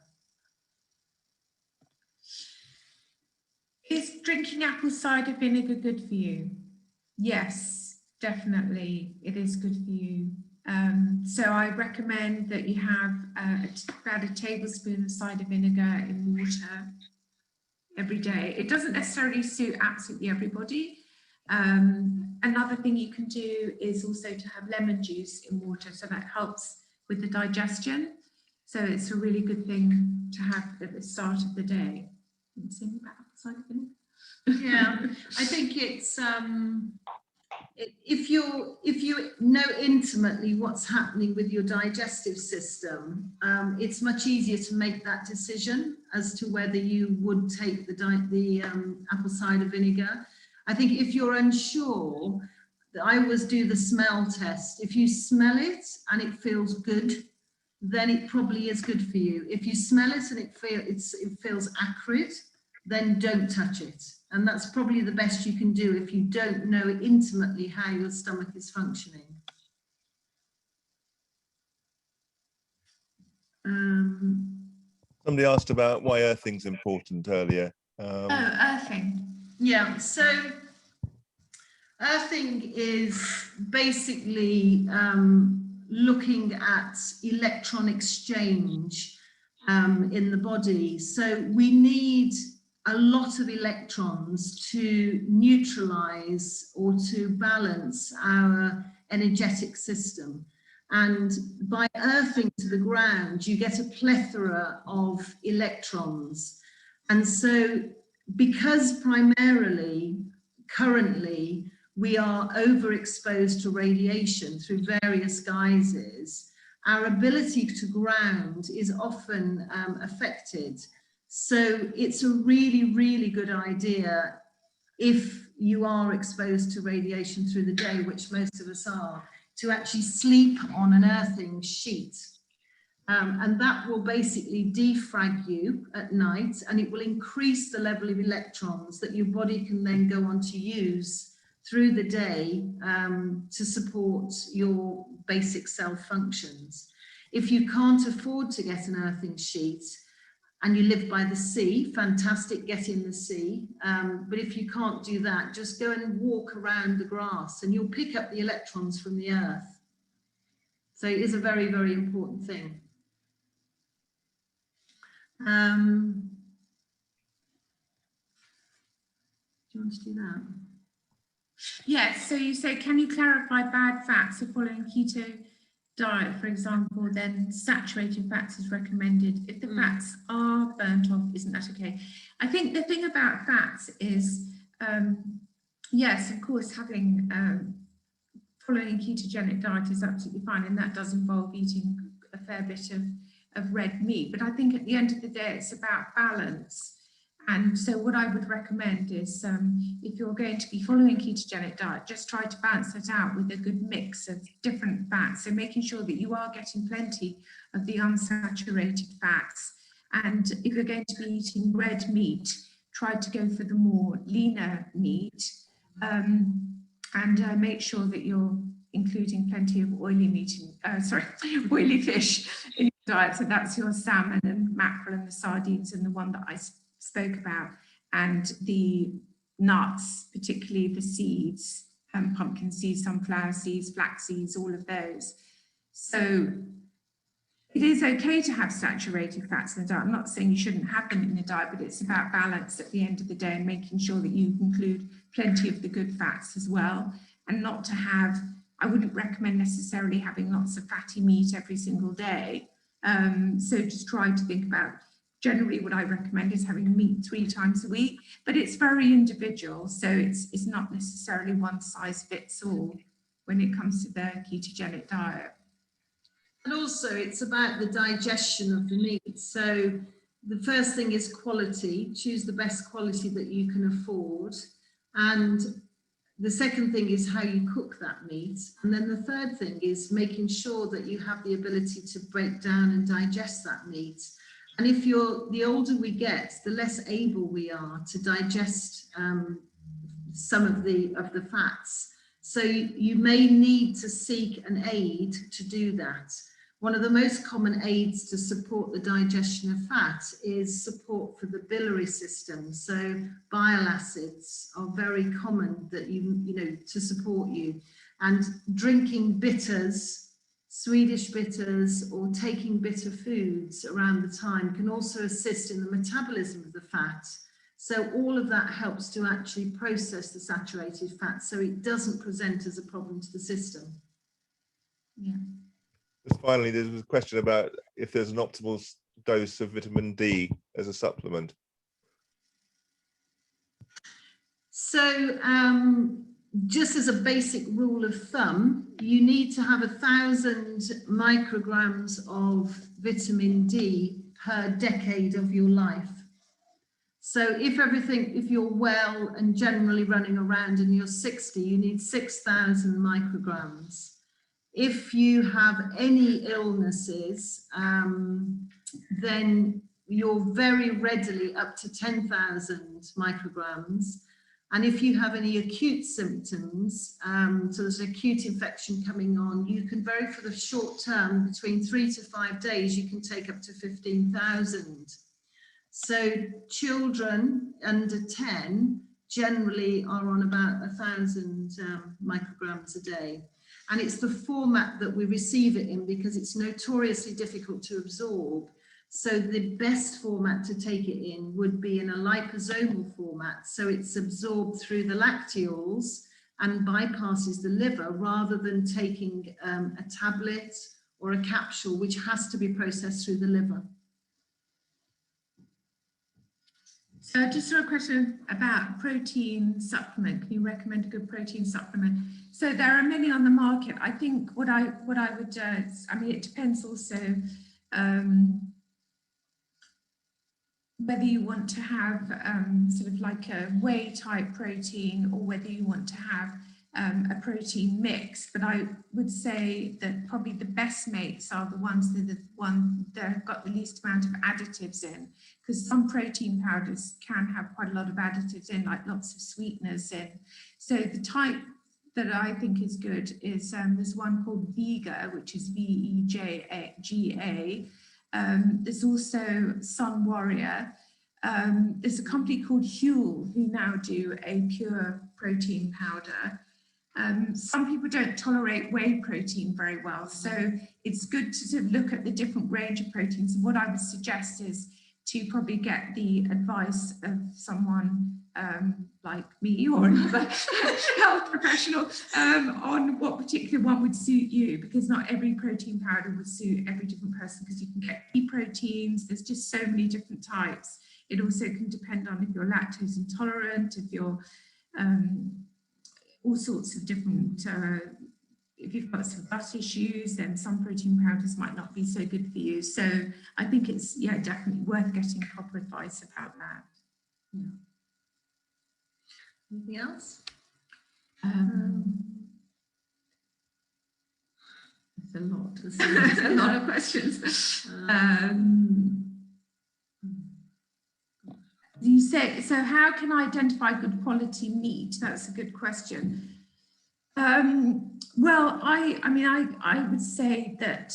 [SPEAKER 3] Is drinking apple cider vinegar good for you? Yes, definitely, it is good for you. So I recommend that you have about a tablespoon of cider vinegar in water every day. It doesn't necessarily suit absolutely everybody. Another thing you can do is also to have lemon juice in water, so that helps with the digestion. So it's a really good thing to have at the start of the day.
[SPEAKER 1] Yeah, I think it's if you know intimately what's happening with your digestive system, it's much easier to make that decision as to whether you would take the apple cider vinegar. I think if you're unsure, I always do the smell test. If you smell it and it feels good, then it probably is good for you. If you smell it and it feels acrid, then don't touch it. And that's probably the best you can do if you don't know intimately how your stomach is functioning.
[SPEAKER 5] Somebody asked about why earthing's important earlier.
[SPEAKER 3] Earthing.
[SPEAKER 1] Yeah, so earthing is basically looking at electron exchange in the body. So we need a lot of electrons to neutralize or to balance our energetic system. And by earthing to the ground, you get a plethora of electrons. And so because primarily, currently, we are overexposed to radiation through various guises, our ability to ground is often affected. So it's a really, really good idea if you are exposed to radiation through the day, which most of us are, to actually sleep on an earthing sheet. And that will basically defrag you at night, and it will increase the level of electrons that your body can then go on to use through the day to support your basic cell functions. If you can't afford to get an earthing sheet and you live by the sea, fantastic, get in the sea. But if you can't do that, just go and walk around the grass and you'll pick up the electrons from the earth. So it is a very, very important thing. Do you want to do that?
[SPEAKER 3] Yes, so you say, can you clarify bad fats if following keto diet, for example, then saturated fats is recommended? If the fats are burnt off, isn't that okay? I think the thing about fats is, yes, of course, having following a ketogenic diet is absolutely fine, and that does involve eating a fair bit of red meat. But I think at the end of the day, it's about balance. And so what I would recommend is if you're going to be following a ketogenic diet, just try to balance that out with a good mix of different fats. So making sure that you are getting plenty of the unsaturated fats. And if you're going to be eating red meat, try to go for the more leaner meat, and make sure that you're including plenty of oily meat, oily fish in your diet. So that's your salmon and mackerel and the sardines and the one that I spoke about, and the nuts, particularly the seeds, pumpkin seeds, sunflower seeds, flax seeds, all of those. So it is okay to have saturated fats in the diet. I'm not saying you shouldn't have them in the diet, but it's about balance at the end of the day and making sure that you include plenty of the good fats as well, and not to have, I wouldn't recommend necessarily having lots of fatty meat every single day. So just try to think about, generally what I recommend is having meat 3 times a week, but it's very individual. So it's not necessarily one size fits all when it comes to the ketogenic diet.
[SPEAKER 1] And also it's about the digestion of the meat. So the first thing is quality, choose the best quality that you can afford. And the second thing is how you cook that meat. And then the third thing is making sure that you have the ability to break down and digest that meat. And if the older we get, the less able we are to digest some of the fats. So you may need to seek an aid to do that. One of the most common aids to support the digestion of fat is support for the biliary system. So bile acids are very common that you know to support you, and drinking bitters, Swedish bitters, or taking bitter foods around the time can also assist in the metabolism of the fat. So all of that helps to actually process the saturated fat so it doesn't present as a problem to the system.
[SPEAKER 3] Yeah.
[SPEAKER 5] Just finally, there's a question about if there's an optimal dose of vitamin D as a supplement.
[SPEAKER 1] So just as a basic rule of thumb, you need to have 1,000 micrograms of vitamin D per decade of your life. So if you're well and generally running around and you're 60, you need 6,000 micrograms. If you have any illnesses, then you're very readily up to 10,000 micrograms. And if you have any acute symptoms, so there's an acute infection coming on, you can vary for the short term, between 3 to 5 days, you can take up to 15,000. So children under 10 generally are on about 1,000 micrograms a day. And it's the format that we receive it in because it's notoriously difficult to absorb. So the best format to take it in would be in a liposomal format. So it's absorbed through the lacteals and bypasses the liver, rather than taking a tablet or a capsule, which has to be processed through the liver.
[SPEAKER 3] So just a question about protein supplement. Can you recommend a good protein supplement? So there are many on the market. I think what I would, I mean, it depends also whether you want to have sort of like a whey type protein, or whether you want to have a protein mix, but I would say that probably the best mates are the ones that have got the least amount of additives in, because some protein powders can have quite a lot of additives in, like lots of sweeteners in. So the type that I think is good is there's one called Vega, which is VEGA. There's also Sun Warrior. There's a company called Huel who now do a pure protein powder. Some people don't tolerate whey protein very well, so it's good to sort of look at the different range of proteins. And what I would suggest is to probably get the advice of someone like me or another health professional on what particular one would suit you, because not every protein powder would suit every different person, because you can get pea proteins, there's just so many different types. It also can depend on if you're lactose intolerant, if you're all sorts of different, if you've got some gut issues, then some protein powders might not be so good for you. So I think it's, yeah, definitely worth getting proper advice about that.
[SPEAKER 1] Yeah. Anything else?
[SPEAKER 3] It's a lot, there's a lot of questions. You say, so how can I identify good quality meat? That's a good question. Well, I mean, I would say that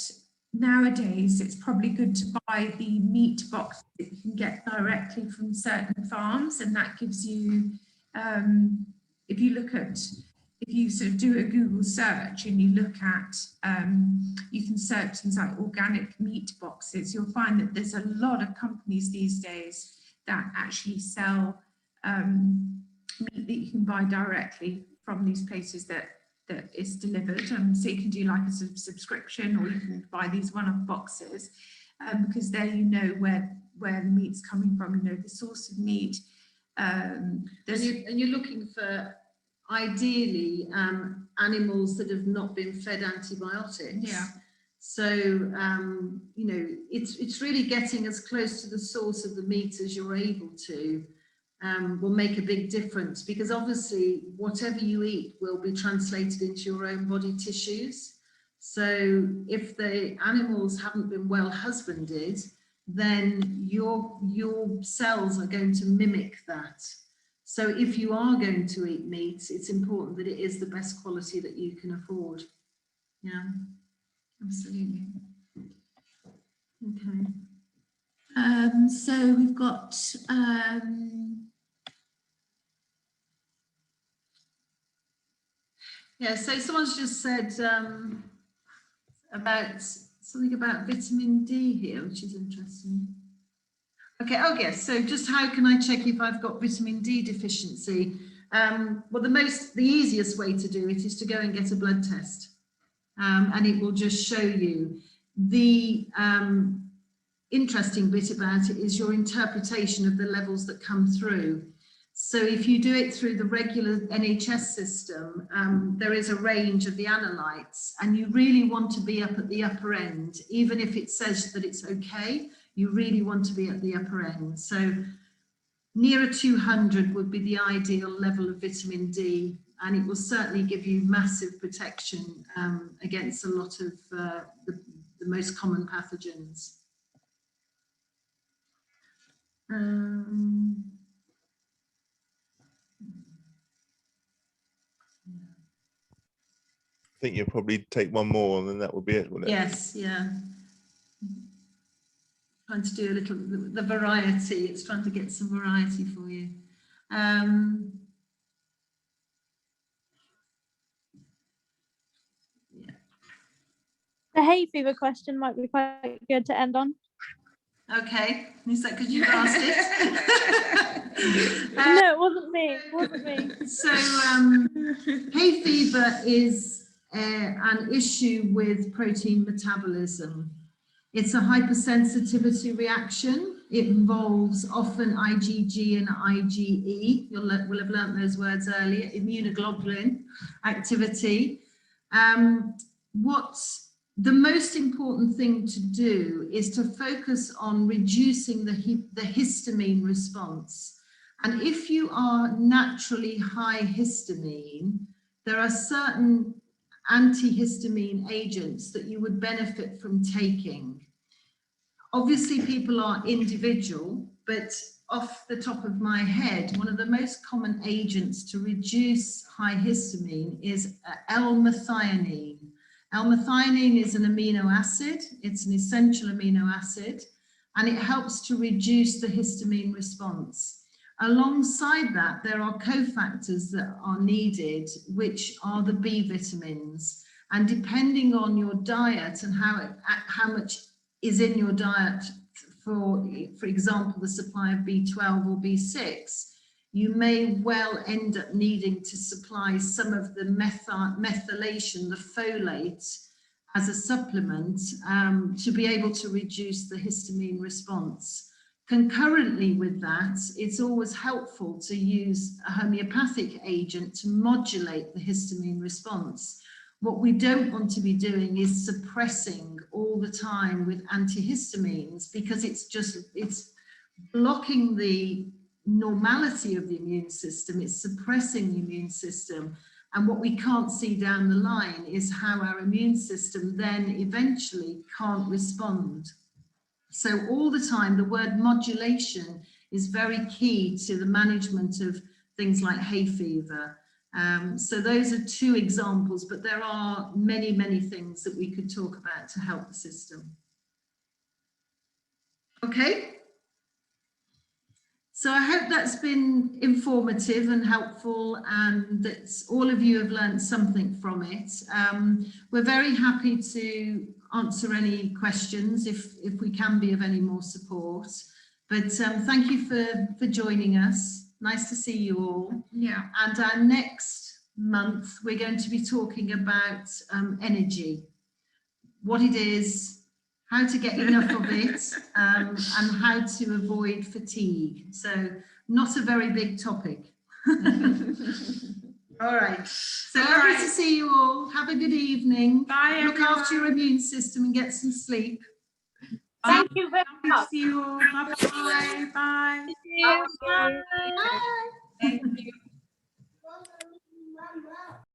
[SPEAKER 3] nowadays it's probably good to buy the meat box that you can get directly from certain farms, and that gives you, if you sort of do a Google search and you look at, you can search things like organic meat boxes, you'll find that there's a lot of companies these days that actually sell meat that you can buy directly from these places that is delivered. So you can do like a sort of subscription, or you can buy these one-off boxes, because there you know where the meat's coming from, you know the source of meat. And
[SPEAKER 1] you're looking for ideally animals that have not been fed antibiotics.
[SPEAKER 3] Yeah.
[SPEAKER 1] So, you know, it's really getting as close to the source of the meat as you're able to will make a big difference, because obviously whatever you eat will be translated into your own body tissues. So if the animals haven't been well husbanded, then your cells are going to mimic that. So if you are going to eat meat, it's important that it is the best quality that you can afford. Yeah.
[SPEAKER 3] Absolutely.
[SPEAKER 1] Okay.
[SPEAKER 3] So we've got
[SPEAKER 1] yeah, so someone's just said about something about vitamin D here, which is interesting. Okay, oh yes, so just how can I check if I've got vitamin D deficiency? Well, the easiest way to do it is to go and get a blood test. And it will just show you. The interesting bit about it is your interpretation of the levels that come through. So if you do it through the regular NHS system, there is a range of the analytes, and you really want to be up at the upper end. Even if it says that it's okay, you really want to be at the upper end. So nearer 200 would be the ideal level of vitamin D, and it will certainly give you massive protection against a lot of the most common pathogens.
[SPEAKER 5] I think you'll probably take one more and then that would be it, wouldn't it?
[SPEAKER 1] Yes, yeah. Trying to do a little, the variety, it's trying to get some variety for you.
[SPEAKER 2] The hay fever question might be quite good to end on.
[SPEAKER 1] Okay, is that because you asked it?
[SPEAKER 2] No, it wasn't me. It wasn't me.
[SPEAKER 1] So hay fever is an issue with protein metabolism. It's a hypersensitivity reaction. It involves often IgG and IgE. Will have learnt those words earlier. Immunoglobulin activity. The most important thing to do is to focus on reducing the histamine response. And if you are naturally high histamine, there are certain antihistamine agents that you would benefit from taking. Obviously, people are individual, but off the top of my head, one of the most common agents to reduce high histamine is L-methionine. L-methionine is an amino acid. It's an essential amino acid, and it helps to reduce the histamine response. Alongside that, there are cofactors that are needed, which are the B vitamins. And depending on your diet and how much is in your diet, for example, the supply of B12 or B6, you may well end up needing to supply some of the methylation, the folate, as a supplement to be able to reduce the histamine response. Concurrently with that, it's always helpful to use a homeopathic agent to modulate the histamine response. What we don't want to be doing is suppressing all the time with antihistamines, because it's blocking the normality of the immune system, it's suppressing the immune system. And what we can't see down the line is how our immune system then eventually can't respond. So all the time, the word modulation is very key to the management of things like hay fever. So those are two examples, but there are many, many things that we could talk about to help the system. Okay. So I hope that's been informative and helpful, and that all of you have learned something from it. We're very happy to answer any questions if we can be of any more support. But thank you for joining us. Nice to see you all.
[SPEAKER 3] Yeah.
[SPEAKER 1] And our next month, we're going to be talking about energy, what it is, how to get enough of it, and how to avoid fatigue. So not a very big topic. All right. So lovely to see you all. Have a good evening.
[SPEAKER 3] Bye,
[SPEAKER 1] Look
[SPEAKER 3] everyone.
[SPEAKER 1] after your immune system and get some sleep.
[SPEAKER 2] Thank you very
[SPEAKER 3] Good to
[SPEAKER 2] much.
[SPEAKER 3] see you all. Bye-bye. Bye.
[SPEAKER 2] Thank you.
[SPEAKER 1] Bye.
[SPEAKER 3] Thank you.